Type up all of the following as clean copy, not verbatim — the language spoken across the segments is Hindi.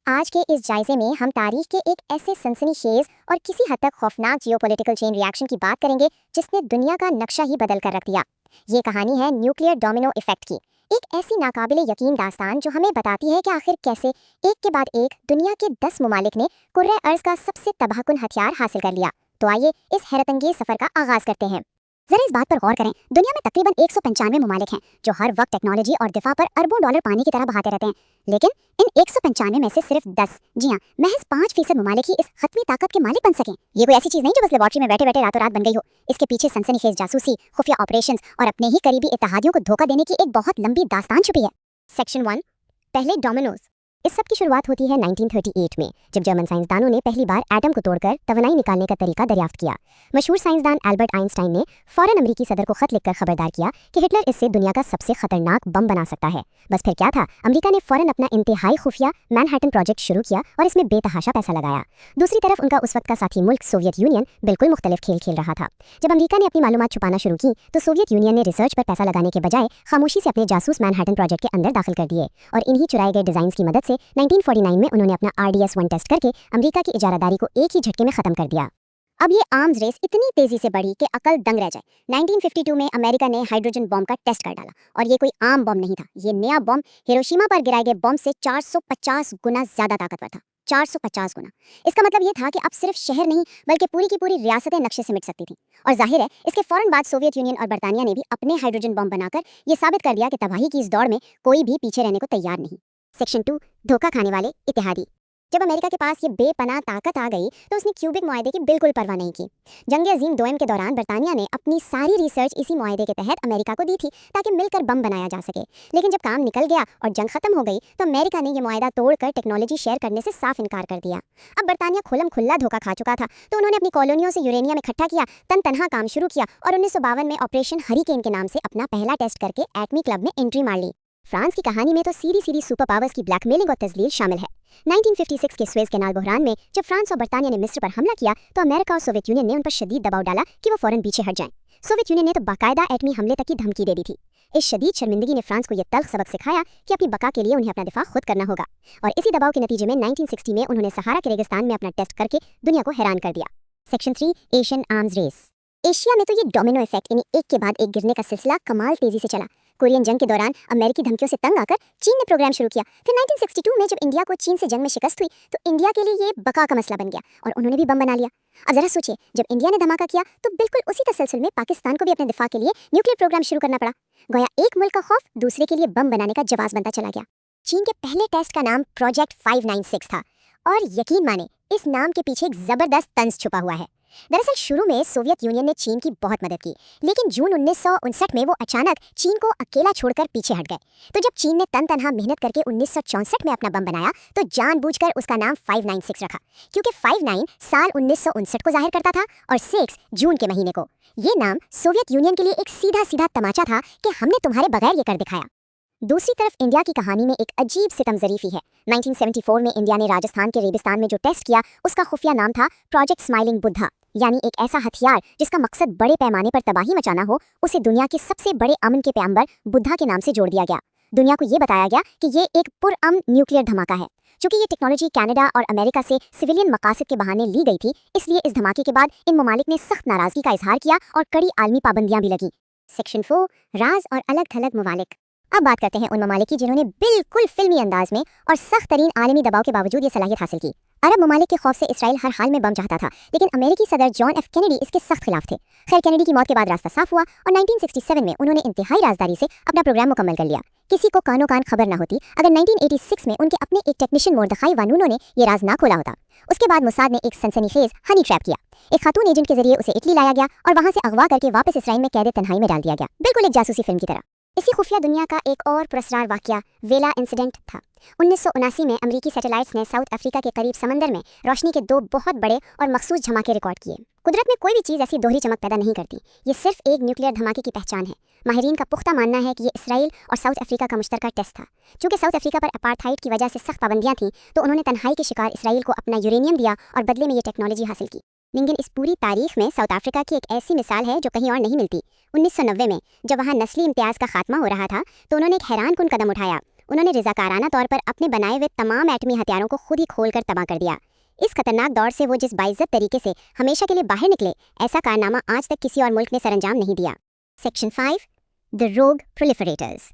आज के इस जायजे में हम तारीख के एक ऐसे सनसनीखेज और किसी हद तक खौफनाक जियोपॉलिटिकल चेन रिएक्शन की बात करेंगे जिसने दुनिया का नक्शा ही बदल कर रख दिया। ये कहानी है न्यूक्लियर डोमिनो इफेक्ट की, एक ऐसी नाकाबिले यकीन दास्तान जो हमें बताती है कि आखिर कैसे एक के बाद एक दुनिया के 10 मुमालिक ने कुर्रे अर्ज का सबसे तबाहकुन हथियार हासिल कर लिया। तो आइए इस हैरतअंगेज सफर का आगाज करते हैं। जरा इस बात पर गौर करें, दुनिया में तकरीबन 195 मुमालिक हैं जो हर वक्त टेक्नोलॉजी और दिफा पर अरबों डॉलर पानी की तरह बहाते रहते हैं, लेकिन इन 195 में से सिर्फ 10, जी हाँ महज 5% मुमालिक ही इस हतमी ताकत के मालिक बन सकें। ये कोई ऐसी चीज नहीं जो बस लेबॉर्ट्री में बैठे बैठे रातों रात बन गई हो। इसके पीछे सनसनीखेज जासूसी, खुफिया ऑपरेशंस और अपने ही करीबी इत्तेहादियों को धोखा देने की एक बहुत लंबी दास्तान छुपी है। सेक्शन 1, पहले डोमिनोज। इस सब की शुरुआत होती है 1938 में, जब जर्मन साइंसदानों ने पहली बार एटम को तोड़कर तवानाई निकालने का तरीका दरियाफ्त किया। मशहूर साइंसदान एल्बर्ट आइंस्टाइन ने फौरन अमेरिकी सदर को खत लिखकर खबरदार किया कि हिटलर इससे दुनिया का सबसे खतरनाक बम बना सकता है। बस फिर क्या था, अमेरिका ने फौरन अपना इंतहाई खुफिया मैनहट्टन प्रोजेक्ट शुरू किया और इसमें बेतहाशा पैसा लगाया। दूसरी तरफ उनका उस वक्त का साथी मुल्क सोवियत यूनियन बिल्कुल मुख्तलिफ खेल खेल रहा था। जब अमेरिका ने अपनी मालूमात छुपाना शुरू की तो सोवियत यूनियन ने रिसर्च पर पैसा लगाने के बजाय खामोशी से अपने जासूस मैनहट्टन प्रोजेक्ट के अंदर दाखिल कर दिए और इन्हीं चुराए गए डिजाइन की मदद से 1949 में उन्होंने अपना RDS-1 टेस्ट करके अमेरिका की इजारादारी को एक ही झटके में खत्म कर दिया। अब ये आर्म्स रेस इतनी तेजी से बढ़ी कि अकल दंग रह जाए। 1952 में अमेरिका ने हाइड्रोजन बम का टेस्ट कर डाला और ये कोई आम बम नहीं था। ये नया बम हिरोशिमा पर गिराए गए बम से 450 गुना ज्यादा ताकतवर था। 450 गुना। इसका मतलब ये था कि अब सिर्फ शहर नहीं बल्कि पूरी की पूरी रियासतें नक्शे से मिट सकती थी। और जाहिर है इसके फौरन बाद सोवियत यूनियन और बरतानिया ने भी अपने हाइड्रोजन बम बनाकर ये साबित कर दिया कि तबाही की इस दौड़ में कोई भी पीछे रहने को तैयार नहीं। सेक्शन 2, धोखा खाने वाले इत्तेहादी। जब अमेरिका के पास ये बेपनाह ताकत आ गई तो उसने क्यूबिक मुआहदे की बिल्कुल परवाह नहीं की। जंग अजीम दोयम के दौरान बरतानिया ने अपनी सारी रिसर्च इसी मुआहदे के तहत अमेरिका को दी थी ताकि मिलकर बम बनाया जा सके। लेकिन जब काम निकल गया और जंग खत्म हो गई तो अमेरिका ने यह मुआहदा तोड़कर टेक्नोलॉजी शेयर करने से साफ इनकार कर दिया। अब बरतानिया खुल्लम खुल्ला धोखा खा चुका था तो उन्होंने अपनी कॉलोनियों से यूरेनियम इकट्ठा किया, तन तनहा काम शुरू किया और 1952 में ऑपरेशन हरिकेन के नाम से अपना पहला टेस्ट करके एटमी क्लब में एंट्री मार ली। फ्रांस की कहानी में तो सीधी सुपर पावर्स की ब्लैकमेलिंग और तजलील शामिल है। 1956 के स्वेज कैनाल बहरान में जब फ्रांस और बरतानिया ने मिस्र पर हमला किया तो अमेरिका और सोवियत यूनियन ने उन पर शदीद दबाव डाला कि वो फौरन पीछे हट जाएं। सोवियत यूनियन ने तो बाकायदा एटमी हमले तक की धमकी दे दी थी। इस शदीद शर्मिंदगी ने फ्रांस को यह तल्ख सबक सिखाया कि अपनी बका के लिए उन्हें अपना दिफा खुद करना होगा और इसी दबाव के नतीजे में 1960 में उन्होंने सहारा के रेगिस्तान में अपना टेस्ट करके दुनिया को हैरान कर दिया। Section 3, Asian arms race. Asia में तो ये डोमिनो इफेक्ट यानी एक के बाद एक गिरने का सिलसिला कमाल तेजी से चला। कोरियन जंग के दौरान अमेरिकी धमकियों से तंग आकर चीन ने प्रोग्राम शुरू किया। फिर 1962 में जब इंडिया को चीन से जंग में शिकस्त हुई तो इंडिया के लिए ये बका का मसला बन गया और उन्होंने भी बम बना लिया। अब जरा सोचिए, जब इंडिया ने धमाका किया तो बिल्कुल उसी तसलसल में पाकिस्तान को भी अपने दिफा के लिए न्यूक्लियर प्रोग्राम शुरू करना पड़ा। गोया एक मुल्क का खौफ दूसरे के लिए बम बनाने का जवाब बनता चला गया। चीन के पहले टेस्ट का नाम प्रोजेक्ट 596 था और यकीन माने इस नाम के पीछे एक जबरदस्त तंज छुपा हुआ है। दरअसल शुरू में सोवियत यूनियन ने चीन की बहुत मदद की, लेकिन जून 1959 में वो अचानक चीन को अकेला छोड़कर पीछे हट गए। तो जब चीन ने तन तनहा मेहनत करके 1964 में अपना बम बनाया तो जानबूझकर उसका नाम 596 रखा, क्योंकि 59 साल 1959 को जाहिर करता था और 6 जून के महीने को। ये नाम सोवियत यूनियन के लिए एक सीधा सीधा तमाचा था कि हमने तुम्हारे बगैर ये कर दिखाया। दूसरी तरफ इंडिया की कहानी में एक अजीब सितम ज़रीफ़ी है। 1974 में इंडिया ने राजस्थान के रेगिस्तान में जो टेस्ट किया उसका खुफिया नाम था प्रोजेक्ट स्माइलिंग बुद्धा, यानी एक ऐसा हथियार जिसका मकसद बड़े पैमाने पर तबाही मचाना हो, उसे दुनिया के सबसे बड़े अमन के पैगंबर बुद्धा के नाम से जोड़ दिया गया। दुनिया को ये बताया गया कि ये एक पुरअमन न्यूक्लियर धमाका है। चूंकि ये टेक्नोलॉजी कनाडा और अमेरिका से सिविलियन मकासद के बहाने ली गई थी, इसलिए इस धमाके के बाद इन ममालिक ने सख्त नाराजगी का इजहार किया और कड़ी आलमी पाबंदियां भी लगी। सेक्शन 4, राज और अलग थलग ममालिक। अब बात करते हैं उन ममालिक की जिन्होंने बिल्कुल फिल्मी अंदाज में और सख्त तरीन आलमी दबाव के बावजूद ये सलाहियत हासिल की। अरब ममालिक के खौफ से इसराइल हर हाल में बम चाहता था, लेकिन अमेरिकी सदर जॉन एफ कैनेडी इसके सख्त खिलाफ थे। खैर, कैनेडी की मौत के बाद रास्ता साफ हुआ और 1967 में उन्होंने इंतहाई राजदारी से अपना प्रोग्राम मुकम्मल कर लिया। किसी को कानो कान खबर न होती अगर 1986 में उनके अपने एक टेक्नीशियन मोर्दखाई वानूनो ने ये राज ना खोला होता। उसके बाद मुसाद ने एक सनसनीखेज हनी ट्रैप किया। एक खातून एजेंट के जरिए उसे इटली लाया गया और वहां से अगवा करके वापस इसराइल में कैद तन्हाई में डाल दिया गया, बिल्कुल एक जासूसी फिल्म की तरह। इसी खुफिया दुनिया का एक और पुरस्कार वाकया वेला इंसिडेंट था। 1979 में अमेरिकी सैटेलाइट्स ने साउथ अफ्रीका के करीब समंदर में रोशनी के 2 बहुत बड़े और मखसूस धमाके रिकॉर्ड किए। कुदरत में कोई भी चीज़ ऐसी दोहरी चमक पैदा नहीं करती, ये सिर्फ एक न्यूक्लियर धमाके की पहचान है। माहिरीन का पुख्ता मानना है कि ये इसराइल और साउथ अफ्रीका का मुश्तरका टेस्ट था। चूंकि साउथ अफ्रीका पर अपार्थाइड की वजह से सख्त पाबंदियां थीं तो उन्होंने तन्हाई के शिकार इसराइल को अपना यूरेनियम दिया और बदले में ये टेक्नोलॉजी हासिल की। लेकिन इस पूरी तारीख में साउथ अफ्रीका की एक ऐसी मिसाल है जो कहीं और नहीं मिलती। 1990 में जब वहाँ नस्ली इम्तियाज़ का खात्मा हो रहा था तो उन्होंने एक हैरान कुन कदम उठाया। उन्होंने रज़ाकाराना तौर पर अपने बनाए हुए तमाम एटमी हथियारों को खुद ही खोलकर तबाह कर दिया। इस खतरनाक दौर से वो जिस बाइज्जत तरीके से हमेशा के लिए बाहर निकले, ऐसा कारनामा आज तक किसी और मुल्क ने सरअंजाम नहीं दिया। सेक्शन 5, द रोग प्रोलिफरेटर्स।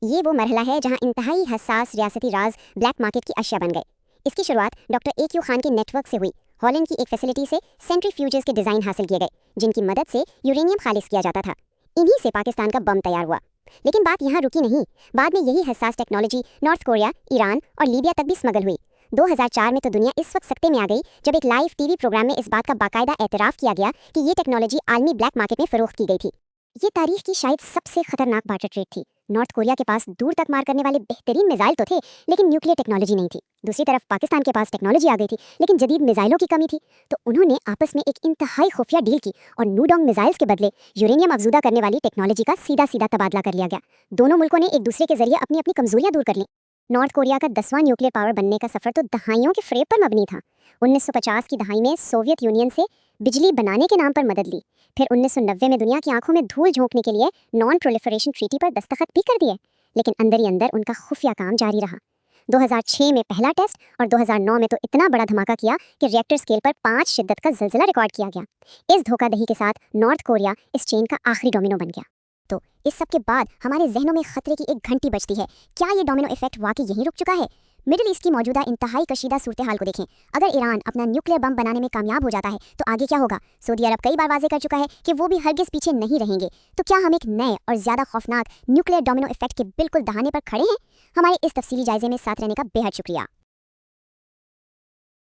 ये वो मरहला है जहां इंतहाई हसास रियासती राज ब्लैक मार्केट की अशिया बन गए। इसकी शुरुआत डॉक्टर ए क्यू खान के नेटवर्क से हुई। हॉलैंड की एक फैसिलिटी से सेंट्रीफ्यूजेस के डिज़ाइन हासिल किए गए, जिनकी मदद से यूरेनियम खालिज किया जाता था। इन्हीं से पाकिस्तान का बम तैयार हुआ। लेकिन बात यहाँ रुकी नहीं। बाद में यही हसास टेक्नोलॉजी नॉर्थ कोरिया, ईरान और लीबिया तक भी स्मगल हुई। 2004 में तो दुनिया इस वक्त सकते में आ गई जब एक लाइव टीवी प्रोग्राम में इस बात का बाकायदा एतराफ़ किया गया कि ये टेक्नोलॉजी आलमी ब्लैक मार्केट में फ़रोख्त की गई थी। ये तारीख की शायद सबसे खतरनाक बार्टर ट्रेड थी। नॉर्थ कोरिया के पास दूर तक मार करने वाले बेहतरीन मिसाइल तो थे, लेकिन न्यूक्लियर टेक्नोलॉजी नहीं थी। दूसरी तरफ पाकिस्तान के पास टेक्नोलॉजी आ गई थी, लेकिन जदीद मिसाइलों की कमी थी। तो उन्होंने आपस में एक इंतहाई खुफिया डील की और नूडोंग मिसाइल्स के बदले यूरेनियम अफजूदा करने वाली टेक्नोलॉजी का सीधा सीधा तबादला कर लिया गया। दोनों मुल्कों ने एक दूसरे के जरिए अपनी अपनी कमजोरियां दूर कर लीं। नॉर्थ कोरिया का 10वां न्यूक्लियर पावर बनने का सफर तो दहाइयों के फ्रेब पर मबनी था। 1950 की दहाई में सोवियत यूनियन से बिजली बनाने के नाम पर मदद ली। फिर 1990 में दुनिया की आंखों में धूल झोंकने के लिए नॉन प्रोलिफरेशन ट्रीटी पर दस्तखत भी कर दिए, लेकिन अंदर ही अंदर उनका खुफिया काम जारी रहा। 2006 में पहला टेस्ट और 2009 में तो इतना बड़ा धमाका किया कि रिएक्टर स्केल पर 5 शिद्दत का ज़लज़ला रिकॉर्ड किया गया। इस धोखाधही के साथ नॉर्थ कोरिया इस चेन का आखिरी डोमिनो बन गया। तो इस सब के बाद हमारे जहनों में खतरे की एक घंटी बजती है। क्या ये डोमिनो इफेक्ट वाकई यहीं रुक चुका है? मिडिल ईस्ट की मौजूदा इंतहाई कशीदा सूरत हाल को देखें। अगर ईरान अपना न्यूक्लियर बम बनाने में कामयाब हो जाता है तो आगे क्या होगा? सऊदी अरब कई बार वाजे कर चुका है कि वो भी हरगिज़ पीछे नहीं रहेंगे। तो क्या हम एक नए और ज़्यादा खौफनाक न्यूक्लियर डोमिनो इफेक्ट के बिल्कुल दहाने पर खड़े हैं? हमारे इस तफसीली जायजे में साथ रहने का बेहद शुक्रिया।